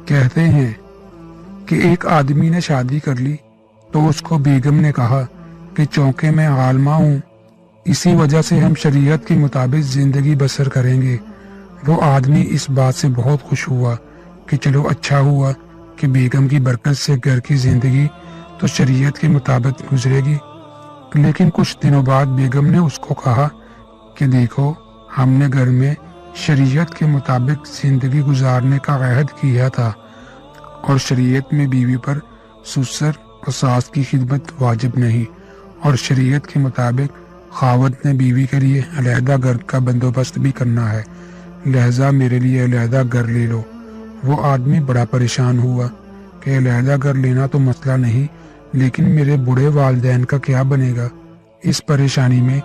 کہتے ہیں کہ ایک آدمی نے شادی کر لی تو اس کو بیگم نے کہا کہ چونکہ میں عالمہ ہوں، اسی وجہ سے ہم شریعت کے مطابق زندگی بسر کریں گے۔ وہ آدمی اس بات سے بہت خوش ہوا کہ چلو اچھا ہوا کہ بیگم کی برکت سے گھر کی زندگی تو شریعت کے مطابق گزرے گی۔ لیکن کچھ دنوں بعد بیگم نے اس کو کہا کہ دیکھو، ہم نے گھر میں شریعت کے مطابق زندگی گزارنے کا عہد کیا تھا، اور شریعت میں بیوی پر سسر اور ساس کی خدمت واجب نہیں، اور شریعت کے مطابق خاوند نے بیوی کے لیے علیحدہ گھر کا بندوبست بھی کرنا ہے، لہذا میرے لیے علیحدہ گھر لے لو۔ وہ آدمی بڑا پریشان ہوا کہ علیحدہ گھر لینا تو مسئلہ نہیں، لیکن میرے بوڑھے والدین کا کیا بنے گا؟ اس پریشانی میں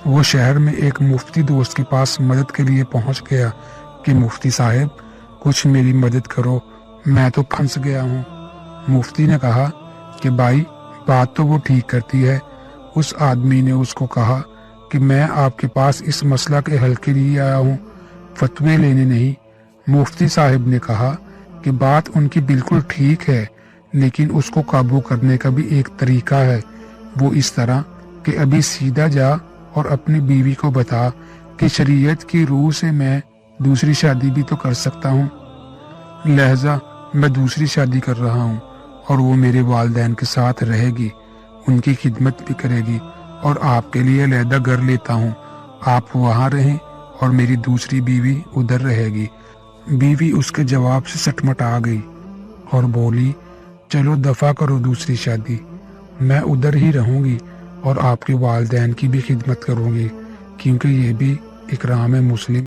وہ شہر میں ایک مفتی دوست کے پاس مدد کے لیے پہنچ گیا کہ مفتی صاحب کچھ میری مدد کرو، میں تو پھنس گیا ہوں۔ مفتی نے کہا کہ بھائی، بات تو وہ ٹھیک کرتی ہے۔ اس آدمی نے اس کو کہا کہ میں آپ کے پاس اس مسئلہ کے حل کے لیے آیا ہوں، فتوے لینے نہیں۔ مفتی صاحب نے کہا کہ بات ان کی بالکل ٹھیک ہے، لیکن اس کو قابو کرنے کا بھی ایک طریقہ ہے، وہ اس طرح کہ ابھی سیدھا جا اور اپنی بیوی کو بتا کہ شریعت کی روح سے میں دوسری شادی بھی تو کر سکتا ہوں، لہذا میں دوسری شادی کر رہا ہوں، اور وہ میرے والدین کے ساتھ رہے گی، ان کی خدمت بھی کرے گی، اور آپ کے لیے علیحدہ گھر لیتا ہوں، آپ وہاں رہیں اور میری دوسری بیوی ادھر رہے گی۔ بیوی اس کے جواب سے سٹمٹا گئی اور بولی، چلو دفع کرو دوسری شادی، میں ادھر ہی رہوں گی اور آپ کے والدین کی بھی خدمت کروں گی، کیونکہ یہ بھی اکرام مسلم